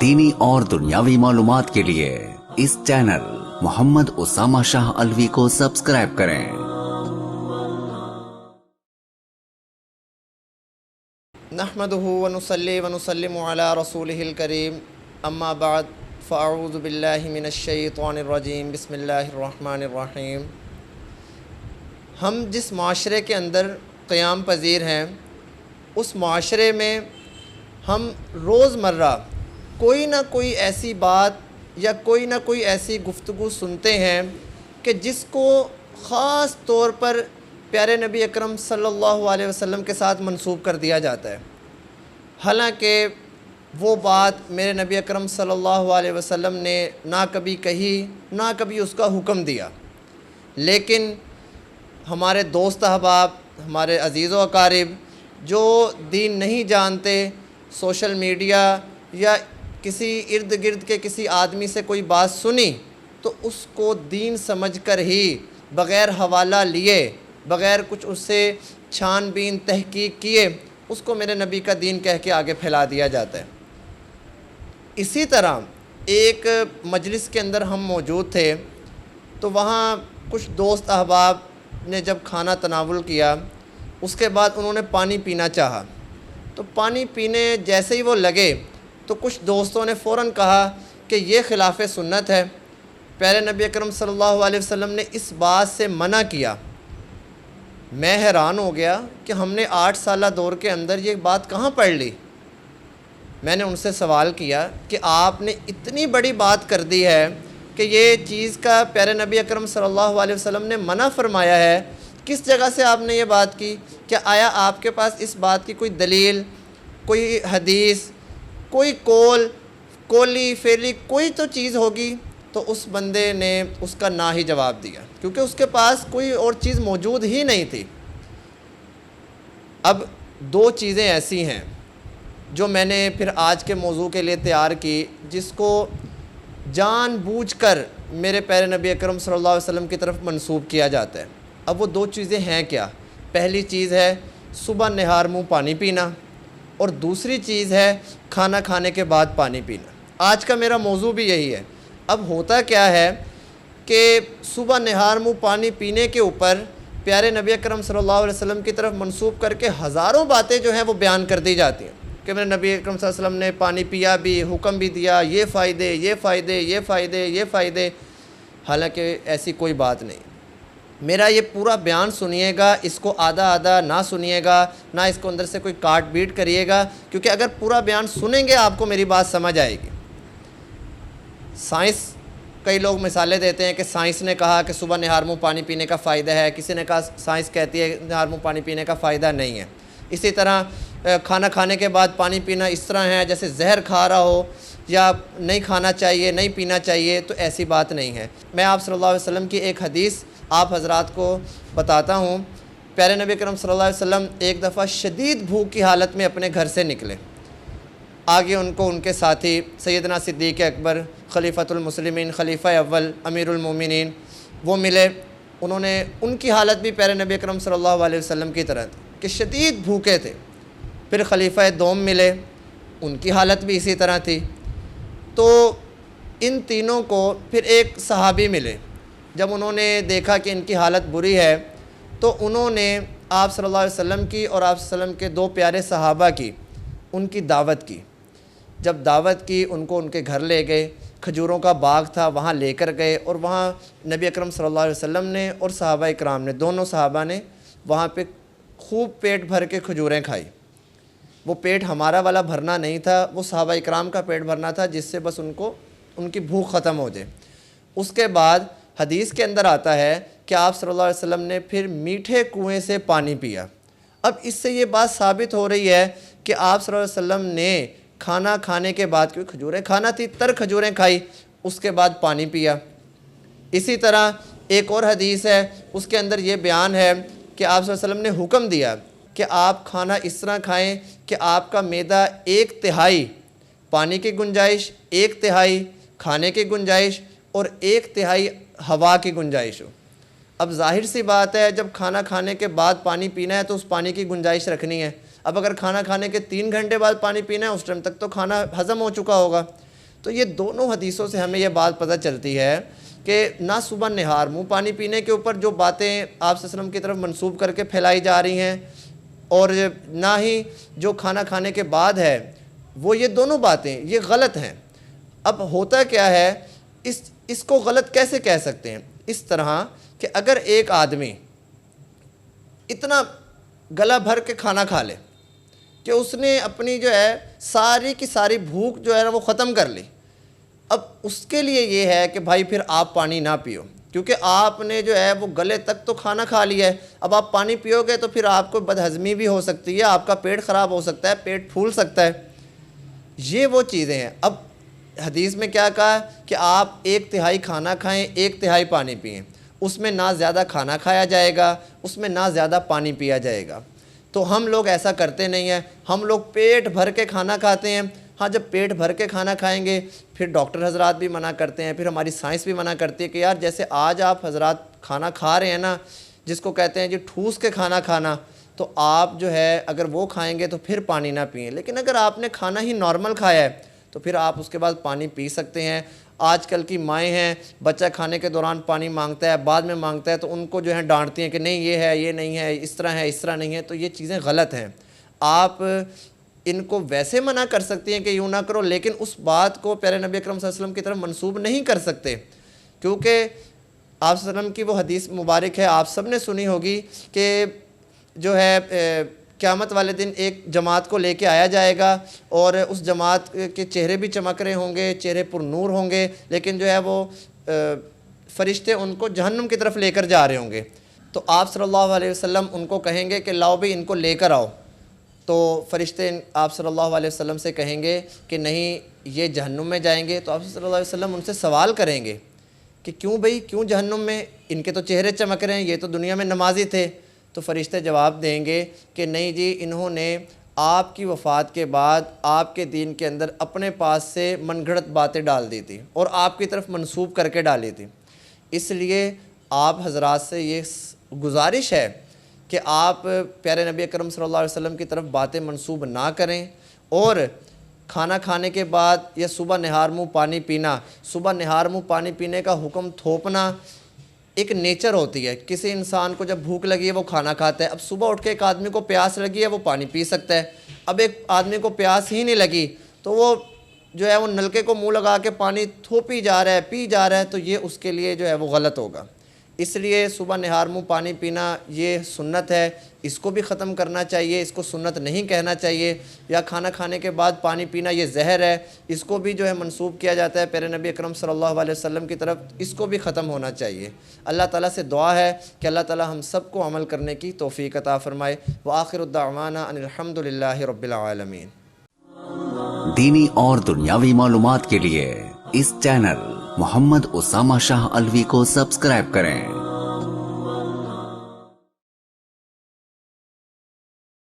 دینی اور دنیاوی معلومات کے لیے اس چینل محمد اسامہ شاہ الوی کو سبسکرائب کریں۔ نحمده ونصلي ونسلم على رسوله الكريم اما بعد فاعوذ باللہ من الشیطان الرجیم بسم اللہ الرحمن الرحیم۔ ہم جس معاشرے کے اندر قیام پذیر ہیں اس معاشرے میں ہم روزمرہ کوئی نہ کوئی ایسی بات یا کوئی نہ کوئی ایسی گفتگو سنتے ہیں کہ جس کو خاص طور پر پیارے نبی اکرم صلی اللہ علیہ وسلم کے ساتھ منسوب کر دیا جاتا ہے، حالانکہ وہ بات میرے نبی اکرم صلی اللہ علیہ وسلم نے نہ کبھی کہی نہ کبھی اس کا حکم دیا، لیکن ہمارے دوست احباب، ہمارے عزیز و اقارب جو دین نہیں جانتے، سوشل میڈیا یا کسی ارد گرد کے کسی آدمی سے کوئی بات سنی تو اس کو دین سمجھ کر ہی بغیر حوالہ لیے، بغیر کچھ اس سے چھان بین تحقیق کیے اس کو میرے نبی کا دین کہہ کے آگے پھیلا دیا جاتا ہے۔ اسی طرح ایک مجلس کے اندر ہم موجود تھے تو وہاں کچھ دوست احباب نے جب کھانا تناول کیا اس کے بعد انہوں نے پانی پینا چاہا، تو پانی پینے جیسے ہی وہ لگے تو کچھ دوستوں نے فوراً کہا کہ یہ خلاف سنت ہے، پیارے نبی اکرم صلی اللہ علیہ وسلم نے اس بات سے منع کیا۔ میں حیران ہو گیا کہ ہم نے 8 سالہ دور کے اندر یہ بات کہاں پڑھ لی۔ میں نے ان سے سوال کیا کہ آپ نے اتنی بڑی بات کر دی ہے کہ یہ چیز کا پیارے نبی اکرم صلی اللہ علیہ وسلم نے منع فرمایا ہے، کس جگہ سے آپ نے یہ بات کی؟ کیا آیا آپ کے پاس اس بات کی کوئی دلیل، کوئی حدیث، کوئی کولی فیلی کوئی تو چیز ہوگی؟ تو اس بندے نے اس کا نہ ہی جواب دیا، کیونکہ اس کے پاس کوئی اور چیز موجود ہی نہیں تھی۔ اب 2 چیزیں ایسی ہیں جو میں نے پھر آج کے موضوع کے لیے تیار کی، جس کو جان بوجھ کر میرے پیارے نبی اکرم صلی اللہ علیہ وسلم کی طرف منسوب کیا جاتا ہے۔ اب وہ 2 چیزیں ہیں کیا؟ پہلی چیز ہے صبح نہار منہ پانی پینا، اور دوسری چیز ہے کھانا کھانے کے بعد پانی پینا۔ آج کا میرا موضوع بھی یہی ہے۔ اب ہوتا کیا ہے کہ صبح نہار منہ پانی پینے کے اوپر پیارے نبی اکرم صلی اللہ علیہ وسلم کی طرف منسوب کر کے ہزاروں باتیں جو ہیں وہ بیان کر دی جاتی ہیں کہ میرے نبی اکرم صلی اللہ علیہ وسلم نے پانی پیا بھی، حکم بھی دیا، یہ فائدے یہ فائدے یہ فائدے یہ فائدے، حالانکہ ایسی کوئی بات نہیں۔ میرا یہ پورا بیان سنیے گا، اس کو آدھا آدھا نہ سنیے گا، نہ اس کو اندر سے کوئی کاٹ بیٹ کریے گا، کیونکہ اگر پورا بیان سنیں گے آپ کو میری بات سمجھ آئے گی۔ سائنس، کئی لوگ مثالیں دیتے ہیں کہ سائنس نے کہا کہ صبح نہار منہ پانی پینے کا فائدہ ہے، کسی نے کہا سائنس کہتی ہے نہار منہ پانی پینے کا فائدہ نہیں ہے۔ اسی طرح کھانا کھانے کے بعد پانی پینا اس طرح ہے جیسے زہر کھا رہا ہو، یا نہیں کھانا چاہیے، نہیں پینا چاہیے، تو ایسی بات نہیں ہے۔ میں آپ صلی اللہ علیہ وسلم کی ایک حدیث آپ حضرات کو بتاتا ہوں۔ پیارے نبی کرم صلی اللہ علیہ وسلم ایک دفعہ شدید بھوک کی حالت میں اپنے گھر سے نکلے، آگے ان کو ان کے ساتھی سیدنا صدیق اکبر، خلیفۃ المسلمین، خلیفہ اول، امیر المومنین، وہ ملے۔ انہوں نے، ان کی حالت بھی پیارے نبی کرم صلی اللہ علیہ وسلم کی طرح تھی کہ شدید بھوکے تھے۔ پھر خلیفہ دوم ملے، ان کی حالت بھی اسی طرح تھی۔ تو ان تینوں کو پھر ایک صحابی ملے، جب انہوں نے دیکھا کہ ان کی حالت بری ہے تو انہوں نے آپ صلی اللہ علیہ وسلم کی اور آپ صلی اللہ علیہ وسلم کے 2 پیارے صحابہ کی، ان کی دعوت کی۔ جب دعوت کی، ان کو ان کے گھر لے گئے، کھجوروں کا باغ تھا وہاں لے کر گئے، اور وہاں نبی اکرم صلی اللہ علیہ وسلم نے اور صحابہ اکرام نے، دونوں صحابہ نے وہاں پہ خوب پیٹ بھر کے کھجوریں کھائی۔ وہ پیٹ ہمارا والا بھرنا نہیں تھا، وہ صحابہ اکرام کا پیٹ بھرنا تھا جس سے بس ان کو ان کی بھوک ختم ہو جائے۔ اس کے بعد حدیث کے اندر آتا ہے کہ آپ صلی اللہ علیہ وسلم نے پھر میٹھے کنویں سے پانی پیا۔ اب اس سے یہ بات ثابت ہو رہی ہے کہ آپ صلی اللہ علیہ وسلم نے کھانا کھانے کے بعد، کیونکہ کھجوریں کھانا تھی، تر کھجوریں کھائی، اس کے بعد پانی پیا۔ اسی طرح ایک اور حدیث ہے، اس کے اندر یہ بیان ہے کہ آپ صلی اللہ علیہ وسلم نے حکم دیا کہ آپ کھانا اس طرح کھائیں کہ آپ کا معدہ 1/3 پانی کی گنجائش، 1/3 کھانے کی گنجائش، اور 1/3 ہوا کی گنجائش ہو۔ اب ظاہر سی بات ہے، جب کھانا کھانے کے بعد پانی پینا ہے تو اس پانی کی گنجائش رکھنی ہے۔ اب اگر کھانا کھانے کے 3 گھنٹے بعد پانی پینا ہے، اس ٹائم تک تو کھانا ہضم ہو چکا ہوگا، تو یہ دونوں حدیثوں سے ہمیں یہ بات پتہ چلتی ہے کہ نہ صبح نہار منہ پانی پینے کے اوپر جو باتیں آپ صلی اللہ علیہ وسلم کی طرف منسوب کر کے پھیلائی جا رہی ہیں، اور نہ ہی جو کھانا کھانے کے بعد ہے، وہ یہ دونوں باتیں یہ غلط ہیں۔ اب ہوتا کیا ہے، اس کو غلط کیسے کہہ سکتے ہیں؟ اس طرح کہ اگر ایک آدمی اتنا گلا بھر کے کھانا کھا لے کہ اس نے اپنی جو ہے ساری کی ساری بھوک جو ہے نا وہ ختم کر لی، اب اس کے لیے یہ ہے کہ بھائی پھر آپ پانی نہ پیو، کیونکہ آپ نے جو ہے وہ گلے تک تو کھانا کھا لیا ہے۔ اب آپ پانی پیو گے تو پھر آپ کو بدہضمی بھی ہو سکتی ہے، آپ کا پیٹ خراب ہو سکتا ہے، پیٹ پھول سکتا ہے۔ یہ وہ چیزیں ہیں۔ اب حدیث میں کیا کہا کہ آپ 1/3 کھانا کھائیں، 1/3 پانی پئیں، اس میں نہ زیادہ کھانا کھایا جائے گا، اس میں نہ زیادہ پانی پیا جائے گا۔ تو ہم لوگ ایسا کرتے نہیں ہیں، ہم لوگ پیٹ بھر کے کھانا کھاتے ہیں۔ ہاں، جب پیٹ بھر کے کھانا کھائیں گے پھر ڈاکٹر حضرات بھی منع کرتے ہیں، پھر ہماری سائنس بھی منع کرتی ہے کہ یار جیسے آج آپ حضرات کھانا کھا رہے ہیں نا، جس کو کہتے ہیں جی ٹھوس کے کھانا کھانا، تو آپ جو ہے اگر وہ کھائیں گے تو پھر پانی نہ پئیں۔ لیکن اگر آپ نے کھانا ہی نارمل کھایا ہے تو پھر آپ اس کے بعد پانی پی سکتے ہیں۔ آج کل کی مائیں ہیں، بچہ کھانے کے دوران پانی مانگتا ہے، بعد میں مانگتا ہے تو ان کو جو ہے ڈانٹتی ہیں کہ نہیں یہ ہے، یہ نہیں ہے، اس طرح ہے، اس طرح نہیں ہے۔ تو یہ چیزیں غلط ہیں۔ آپ ان کو ویسے منع کر سکتے ہیں کہ یوں نہ کرو، لیکن اس بات کو پیارے نبی اکرم صلی اللہ علیہ وسلم کی طرف منسوب نہیں کر سکتے، کیونکہ آپ صلی اللہ علیہ وسلم کی وہ حدیث مبارک ہے، آپ سب نے سنی ہوگی کہ جو ہے قیامت والے دن ایک جماعت کو لے کے آیا جائے گا اور اس جماعت کے چہرے بھی چمک رہے ہوں گے، چہرے پر نور ہوں گے، لیکن جو ہے وہ فرشتے ان کو جہنم کی طرف لے کر جا رہے ہوں گے۔ تو آپ صلی اللہ علیہ وسلم ان کو کہیں گے کہ لاؤ بھی ان کو لے کر آؤ۔ تو فرشتے آپ صلی اللہ علیہ وسلم سے کہیں گے کہ نہیں یہ جہنم میں جائیں گے۔ تو آپ صلی اللہ علیہ وسلم ان سے سوال کریں گے کہ کیوں بھئی، کیوں جہنم میں؟ ان کے تو چہرے چمک رہے ہیں، یہ تو دنیا میں نمازی تھے۔ تو فرشتے جواب دیں گے کہ نہیں جی، انہوں نے آپ کی وفات کے بعد آپ کے دین کے اندر اپنے پاس سے من گھڑت باتیں ڈال دی تھی اور آپ کی طرف منسوب کر کے ڈالی تھی۔ اس لیے آپ حضرات سے یہ گزارش ہے کہ آپ پیارے نبی اکرم صلی اللہ علیہ وسلم کی طرف باتیں منسوب نہ کریں، اور کھانا کھانے کے بعد یا صبح نہار منہ پانی پینا، صبح نہار منہ پانی پینے کا حکم تھوپنا ایک نیچر ہوتی ہے۔ کسی انسان کو جب بھوک لگی ہے وہ کھانا کھاتا ہے۔ اب صبح اٹھ کے ایک آدمی کو پیاس لگی ہے وہ پانی پی سکتا ہے۔ اب ایک آدمی کو پیاس ہی نہیں لگی تو وہ جو ہے وہ نلکے کو منہ لگا کے پانی تھوپی جا رہا ہے، پی جا رہا ہے، تو یہ اس کے لیے جو ہے وہ غلط ہوگا۔ اس لیے صبح نہار منہ پانی پینا یہ سنت ہے، اس کو بھی ختم کرنا چاہیے، اس کو سنت نہیں کہنا چاہیے۔ یا کھانا کھانے کے بعد پانی پینا یہ زہر ہے، اس کو بھی جو ہے منسوب کیا جاتا ہے پیارے نبی اکرم صلی اللہ علیہ وسلم کی طرف، اس کو بھی ختم ہونا چاہیے۔ اللہ تعالیٰ سے دعا ہے کہ اللہ تعالیٰ ہم سب کو عمل کرنے کی توفیق عطا فرمائے۔ وآخر الدعوانا ان الحمد للہ رب العالمین۔ دینی اور دنیاوی معلومات کے لیے اس چینل محمد اسامہ شاہ الوی کو سبسکرائب کریں۔